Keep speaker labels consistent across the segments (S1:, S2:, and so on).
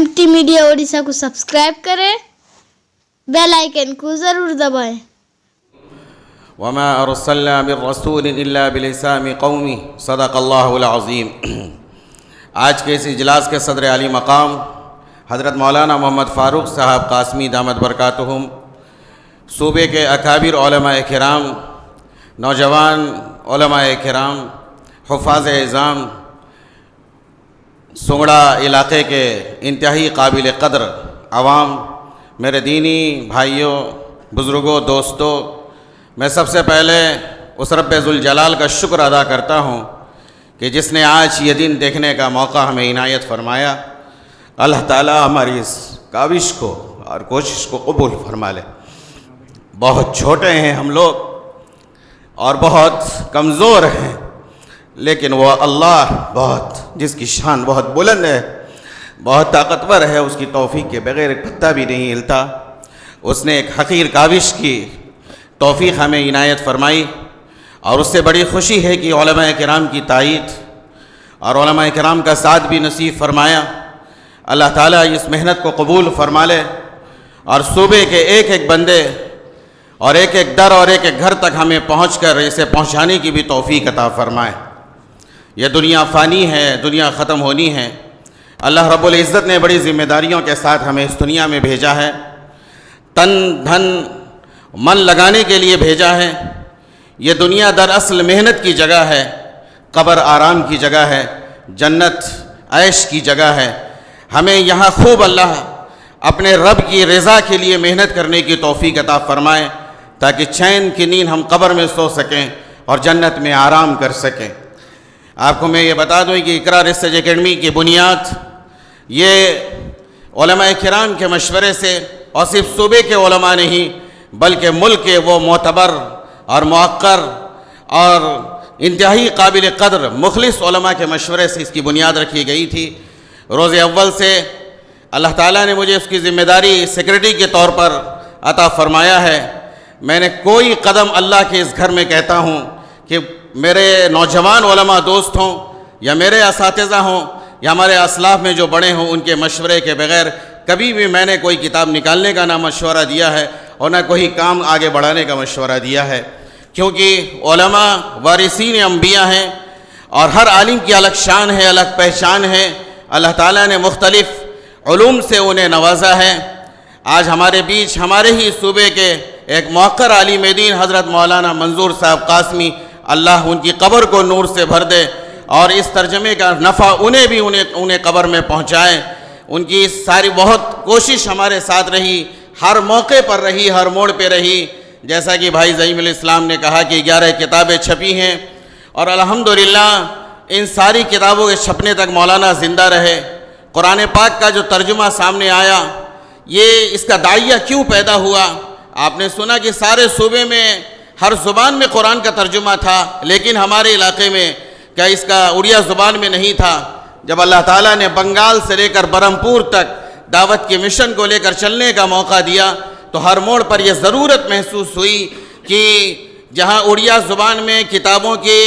S1: MT media Odisha को subscribe करें, bell icon को ज़रूर दबाएं।
S2: वमा अरसलना बिर्रसूल इल्ला बिलिसानि कौमी सदक़ल्लाहुल अज़ीम। आज के इस इजलास के सदर आली मकाम हज़रत मौलाना मोहम्मद फ़ारूक साहब क़ासमी दामत बरकातुहुम, सूबे के अकाबिर उलमाए किराम, नौजवान उलमाए किराम, हुफ़ाज़ इज़ाम, सुंगड़ा इलाक़े के इंतहाई काबिल क़द्र आवाम, मेरे दीनी भाइयों, बुज़ुर्गों, दोस्तों, मैं सबसे पहले उस रब्बे ज़ुल जलाल का शुक्र अदा करता हूँ कि जिसने आज ये दिन देखने का मौका हमें इनायत फ़रमाया। अल्लाह ताला हमारी इस काविश को और कोशिश को कबूल फरमा ले। बहुत छोटे हैं हम लोग और बहुत कमज़ोर हैं, लेकिन वो अल्लाह बहुत, जिसकी शान बहुत बुलंद है, बहुत ताकतवर है, उसकी तौफ़ीक़ के बग़ैर एक पत्ता भी नहीं हिलता। उसने एक हक़ीर काविश की तौफ़ीक़ हमें इनायत फ़रमाई और उससे बड़ी ख़ुशी है कि उलमाए किराम की तायीद और उलमाए किराम का साथ भी नसीब फ़रमाया। अल्लाह ताला इस मेहनत को कबूल फ़रमा ले और सूबे के एक एक बंदे और एक एक दर और एक एक घर तक हमें पहुँच कर इसे पहुँचाने की भी तौफ़ीक़ अता फ़रमाए। यह दुनिया फ़ानी है, दुनिया ख़त्म होनी है। अल्लाह रब्बुल इज़्ज़त ने बड़ी ज़िम्मेदारियों के साथ हमें इस दुनिया में भेजा है, तन धन मन लगाने के लिए भेजा है। ये दुनिया दरअसल मेहनत की जगह है, कब्र आराम की जगह है, जन्नत ऐश की जगह है। हमें यहाँ खूब अल्लाह अपने रब की रज़ा के लिए मेहनत करने की तौफ़ीक़ अता फ़रमाए ताकि चैन की नींद हम कब्र में सो सकें और जन्नत में आराम कर सकें। आपको मैं ये बता दूँ कि इक़रा रिसर्च एकेडमी की बुनियाद ये उलमाए किराम के मशवरे से और सिर्फ सूबे के उलमा नहीं बल्कि मुल्क के वो मोतबर और मुअक्कर और इंतहाई काबिल क़द्र मुखलिस उलमा के मशवरे से इसकी बुनियाद रखी गई थी। रोज़े अव्वल से अल्लाह ताला ने मुझे उसकी ज़िम्मेदारी सेक्रेटरी के तौर पर अता फ़रमाया है। मैंने कोई कदम अल्लाह के इस घर में कहता हूँ कि मेरे नौजवान उलमा दोस्त हों या मेरे असातिज़ा हों या हमारे असलाफ़ में जो बड़े हों, उनके मशवरे के बग़ैर कभी भी मैंने कोई किताब निकालने का ना मशवरा दिया है और ना कोई काम आगे बढ़ाने का मशवरा दिया है, क्योंकि उलमा वारिसीन अंबिया हैं और हर आलिम की अलग शान है, अलग पहचान है। अल्लाह ताला ने मुख्तलिफ़ उलूम से उन्हें नवाजा है। आज हमारे बीच हमारे ही सूबे के एक मुअक्कर आलिम दीन हज़रत मौलाना मंजूर साहब क़ासमी, अल्लाह उनकी कब्र को नूर से भर दे और इस तर्जमे का नफ़ा उन्हें कब्र में पहुँचाए। उनकी सारी बहुत कोशिश हमारे साथ रही, हर मौके पर रही, हर मोड़ पे रही। जैसा कि भाई ज़ईमुल इस्लाम ने कहा कि 11 किताबें छपी हैं और अल्हम्दुलिल्लाह इन सारी किताबों के छपने तक मौलाना ज़िंदा रहे। कुरान पाक का जो तर्जुमा सामने आया, ये इसका दाइया क्यों पैदा हुआ? आपने सुना कि सारे सूबे में हर ज़ुबान में कुरान का तर्जुमा था, लेकिन हमारे इलाके में क्या इसका उड़िया ज़ुबान में नहीं था। जब अल्लाह ताला ने बंगाल से लेकर बरहमपुर तक दावत के मिशन को लेकर चलने का मौका दिया तो हर मोड़ पर यह ज़रूरत महसूस हुई कि जहाँ उड़िया ज़ुबान में किताबों की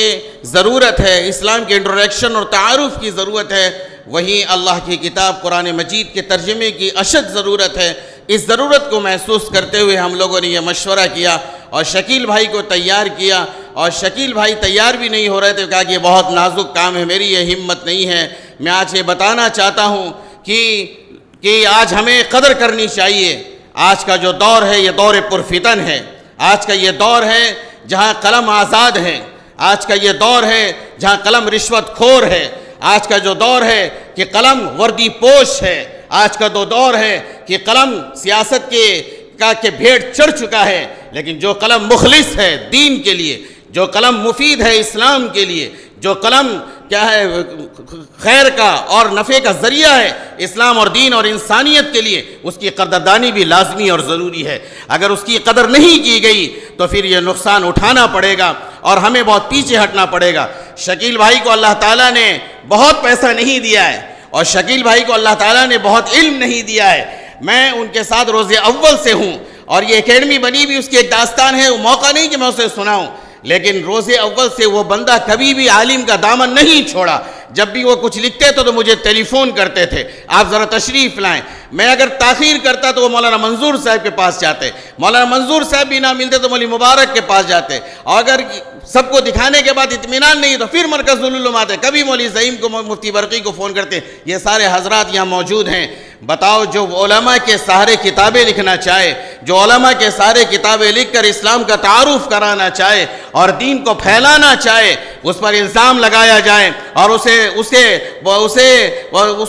S2: ज़रूरत है, इस्लाम के इंट्रोडक्शन और तारुफ़ की ज़रूरत है, वहीं अल्लाह की किताब कुरान मजीद के तर्जमे की अशद ज़रूरत है। इस ज़रूरत को महसूस करते हुए हम लोगों ने यह मशवरा किया और शकील भाई को तैयार किया और शकील भाई तैयार भी नहीं हो रहे थे। कहा कि बहुत नाजुक काम है, मेरी ये हिम्मत नहीं है। मैं आज ये बताना चाहता हूँ कि आज हमें कदर करनी चाहिए। आज का जो दौर है ये दौर पुरफितन है। आज का ये दौर है जहाँ कलम आज़ाद है। आज का ये दौर है जहाँ कलम रिश्वत खोर है। आज का जो दौर है कि कलम वर्दी पोश है। आज का जो दौर है कि कलम सियासत के भेड़ चढ़ चुका है, लेकिन जो कलम मुखलिस है दीन के लिए, जो कलम मुफीद है इस्लाम के लिए, जो कलम क्या है खैर का और नफ़े का ज़रिया है इस्लाम और दीन और इंसानियत के लिए, उसकी कदरदानी भी लाजमी और ज़रूरी है। अगर उसकी कदर नहीं की गई तो फिर ये नुकसान उठाना पड़ेगा और हमें बहुत पीछे हटना पड़ेगा। शकील भाई को अल्लाह ताला ने बहुत पैसा नहीं दिया है और शकील भाई को अल्लाह ताला ने बहुत इल्म नहीं दिया है। मैं उनके साथ रोज़े अव्वल से हूँ और ये एकेडमी बनी भी उसकी एक दास्तान है। वो मौका नहीं कि मैं उसे सुनाऊँ, लेकिन रोज़े अव्वल से वो बंदा कभी भी आलिम का दामन नहीं छोड़ा। جب بھی وہ کچھ لکھتے تو مجھے ٹیلی فون کرتے تھے، آپ ذرا تشریف لائیں۔ میں اگر تاخیر کرتا تو وہ مولانا منظور صاحب کے پاس جاتے، مولانا منظور صاحب بھی نہ ملتے تو مولوی مبارک کے پاس جاتے، اور اگر سب کو دکھانے کے بعد اطمینان نہیں تو پھر مرکز العلوم آتے، کبھی مولوی زعیم کو، مفتی برقی کو فون کرتے۔ یہ سارے حضرات یہاں موجود ہیں۔ بتاؤ، جو علماء کے سہارے کتابیں لکھنا چاہے، جو علماء کے سہارے کتابیں لکھ کر اسلام کا تعارف کرانا چاہے اور دین کو پھیلانا چاہے، اس پر الزام لگایا جائے اور اس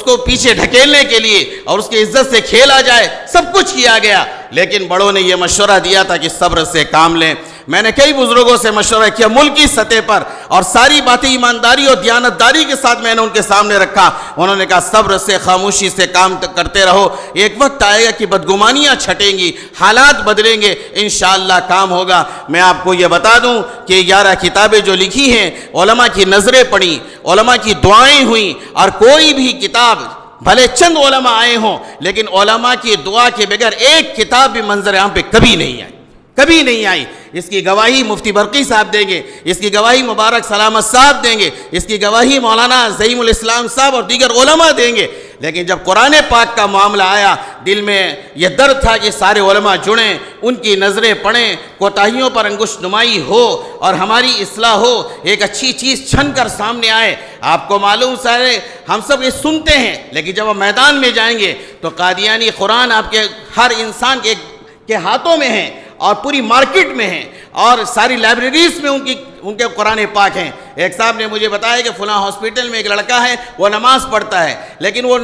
S2: کو پیچھے ڈھکیلنے کے لیے اور اس کی عزت سے کھیلا جائے، سب کچھ کیا گیا، لیکن بڑوں نے یہ مشورہ دیا تھا کہ صبر سے کام لیں۔ میں نے کئی بزرگوں سے مشورہ کیا ملکی سطح پر، اور ساری باتیں ایمانداری اور دیانتداری کے ساتھ میں نے ان کے سامنے رکھا۔ انہوں نے کہا صبر سے، خاموشی سے کام کرتے رہو، ایک وقت آئے گا کہ بدگمانیاں چھٹیں گی، حالات بدلیں گے، انشاءاللہ کام ہوگا۔ میں آپ کو یہ بتا دوں کہ 11 کتابیں جو لکھی ہیں، علماء کی نظریں پڑیں، علماء کی دعائیں ہوئیں، اور کوئی بھی کتاب، بھلے چند علماء آئے ہوں لیکن علماء کی دعا کے بغیر ایک کتاب بھی منظر عام پہ کبھی نہیں آئی، کبھی نہیں آئی۔ اس کی گواہی مفتی برقی صاحب دیں گے، اس کی گواہی مبارک سلامت صاحب دیں گے، اس کی گواہی مولانا زعیم الاسلام صاحب اور دیگر علماء دیں گے۔ لیکن جب قرآن پاک کا معاملہ آیا، دل میں یہ درد تھا کہ سارے علماء جڑیں، ان کی نظریں پڑیں، کوتاہیوں پر انگشت نمائی ہو اور ہماری اصلاح ہو، ایک اچھی چیز چھن کر سامنے آئے۔ آپ کو معلوم سارے ہم سب یہ سنتے ہیں، لیکن جب ہم میدان میں جائیں گے تو قادیانی قرآن آپ کے ہر انسان کے ہاتھوں میں ہیں اور پوری مارکیٹ میں ہیں، اور ساری لائبریریز میں ان کے قرآن پاک ہیں۔ ایک صاحب نے مجھے بتایا کہ فلاں ہاسپٹل میں ایک لڑکا ہے، وہ نماز پڑھتا ہے لیکن وہ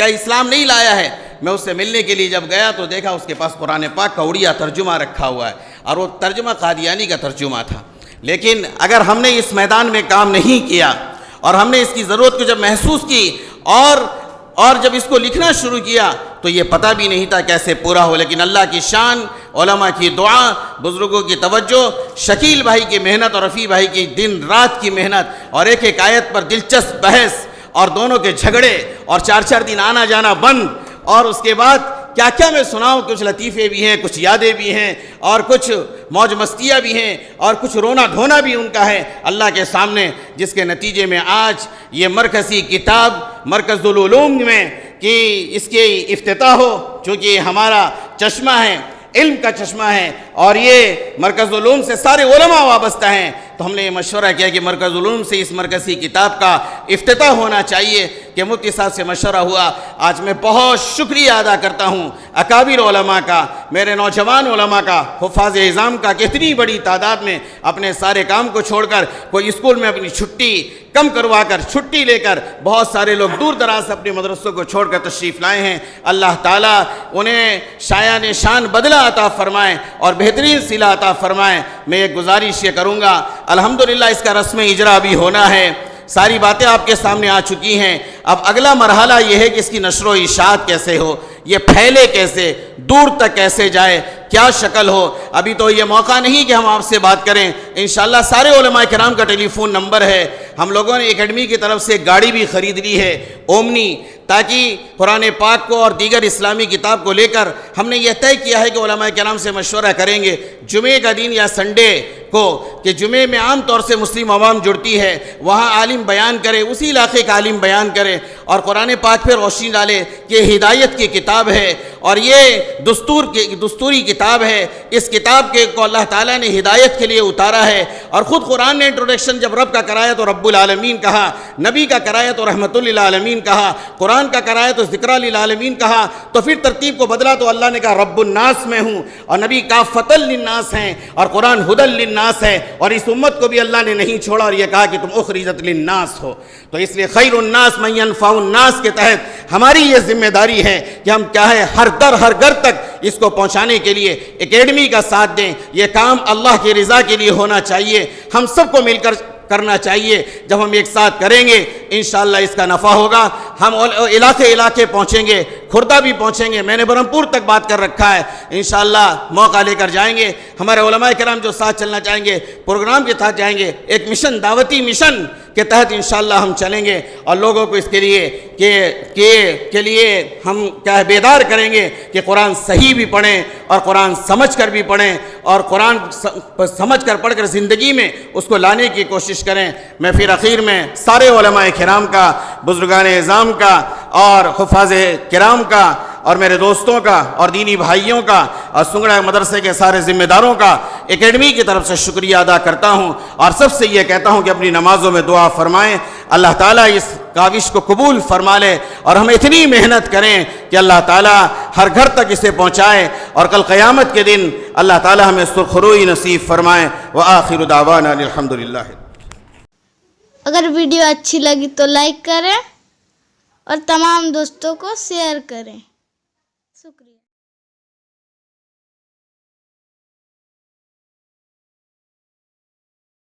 S2: اسلام نہیں لایا ہے۔ میں اس سے ملنے کے لیے جب گیا تو دیکھا اس کے پاس قرآن پاک کا اڑیا ترجمہ رکھا ہوا ہے، اور وہ ترجمہ قادیانی کا ترجمہ تھا۔ لیکن اگر ہم نے اس میدان میں کام نہیں کیا اور ہم نے اس کی ضرورت کو جب محسوس کی اور جب اس کو لکھنا شروع کیا تو یہ پتہ بھی نہیں تھا کیسے پورا ہو۔ لیکن اللہ کی شان، علماء کی دعا، بزرگوں کی توجہ، شکیل بھائی کی محنت اور رفیع بھائی کی دن رات کی محنت، اور ایک ایک آیت پر دلچسپ بحث، اور دونوں کے جھگڑے، اور 4 دن آنا جانا بند، اور اس کے بعد کیا کیا میں سناؤں، کچھ لطیفے بھی ہیں، کچھ یادیں بھی ہیں، اور کچھ موج مستیاں بھی ہیں، اور کچھ رونا دھونا بھی ان کا ہے اللہ کے سامنے، جس کے نتیجے میں آج یہ مرکزی کتاب مرکز العلوم میں کہ اس کے افتتاح ہو، چونکہ یہ ہمارا چشمہ ہے، علم کا چشمہ ہے، اور یہ مرکز العلوم سے سارے علماء وابستہ ہیں، تو ہم نے یہ مشورہ کیا کہ مرکز العلوم سے اس مرکزی کتاب کا افتتاح ہونا چاہیے، کہ مفتی صاحب سے مشورہ ہوا۔ آج میں بہت شکریہ ادا کرتا ہوں اکابر علماء کا، میرے نوجوان علماء کا، حفاظ اعظام کا، کہ اتنی بڑی تعداد میں اپنے سارے کام کو چھوڑ کر، کوئی اسکول میں اپنی چھٹی کم کروا کر، چھٹی لے کر، بہت سارے لوگ دور دراز اپنے مدرسوں کو چھوڑ کر تشریف لائے ہیں۔ اللہ تعالیٰ انہیں شایان شان بدلہ عطا فرمائے اور بہترین صلہ عطا فرمائے۔ میں ایک گزارش یہ کروں گا، الحمدللہ اس کا رسم اجرا بھی ہونا ہے، ساری باتیں آپ کے سامنے آ چکی ہیں۔ اب اگلا مرحلہ یہ ہے کہ اس کی نشر و اشاعت کیسے ہو، یہ پھیلے کیسے، دور تک کیسے جائے، کیا شکل ہو۔ ابھی تو یہ موقع نہیں کہ ہم آپ سے بات کریں، انشاءاللہ سارے علماء کرام کا ٹیلی فون نمبر ہے۔ ہم لوگوں نے اکیڈمی کی طرف سے ایک گاڑی بھی خرید لی ہے، اومنی، تاکہ قرآن پاک کو اور دیگر اسلامی کتاب کو لے کر ہم نے یہ طے کیا ہے کہ علماء کرام سے مشورہ کریں گے جمعے کا دن یا سنڈے کو، کہ جمعے میں عام طور سے مسلم عوام جڑتی ہے، وہاں عالم بیان کرے، اسی علاقے کا عالم بیان کرے اور قرآن پاک پہ روشنی ڈالے کہ ہدایت کی کتاب ہے اور یہ دستوری کتاب ہے۔ اس کتاب کو اللہ تعالیٰ نے ہدایت کے لیے اتارا ہے، اور خود قرآن نے انٹروڈکشن جب رب کا کرایا تو رب العالمین کہا، نبی کا کرایا تو رحمت للعالمین کہا، قرآن کا کرایا تو ذکر للعالمین کہا، تو پھر ترتیب کو بدلا تو اللہ نے کہا رب الناس میں ہوں، اور نبی کافۃ للناس ہیں، اور قرآن ھدی للناس ہے، اور اس امت کو بھی اللہ نے نہیں چھوڑا اور یہ کہا کہ تم اخرجت للناس ہو۔ تو اس لیے خیر الناس من ینفع الناس کے تحت ہماری یہ ذمہ داری ہے کہ ہم کیا ہے ہر گھر تک اس کو پہنچانے کے لیے اکیڈمی کا ساتھ دیں۔ یہ کام اللہ کی رضا کے لیے ہونا چاہیے، ہم سب کو مل کر کرنا چاہیے۔ جب ہم ایک ساتھ کریں گے انشاءاللہ اس کا نفع ہوگا۔ ہم علاقے پہنچیں گے، खुर्दा भी पहुँचेंगे, मैंने बरहमपुर तक बात कर रखा है। इंशाअल्लाह मौका लेकर जाएंगे, हमारे उलमाए किराम जो साथ चलना चाहेंगे प्रोग्राम के साथ जाएंगे, एक मिशन दावती मिशन के तहत इंशाअल्लाह हम चलेंगे और लोगों को इसके लिए के लिए हम क्या है बेदार करेंगे कि कुरान सही भी पढ़ें और कुरान समझ कर भी पढ़ें और कुरान समझ कर पढ़ कर ज़िंदगी में उसको लाने की कोशिश करें। मैं फिर आखिर में सारे उलमाए किराम का, बुजुर्गान इज़ाम का और हुफ़ाज़ किराम का और मेरे दोस्तों का और दीनी भाइयों का और सुंगड़ा मदरसे के सारे ज़िम्मेदारों का एकेडमी की तरफ से शुक्रिया अदा करता हूँ और सबसे ये कहता हूँ कि अपनी नमाज़ों में दुआ फरमाएं, अल्लाह ताला इस काविश को कबूल फरमा ले और हम इतनी मेहनत करें कि अल्लाह ताला हर घर तक इसे पहुँचाए और कल क़यामत के दिन अल्लाह ताला हमें सुरखरुई नसीब फरमाए। व आखिरु दावाना अल्हम्दुलिल्लाह।
S1: अगर वीडियो अच्छी लगी तो लाइक करें और तमाम दोस्तों को शेयर करें। शुक्रिया।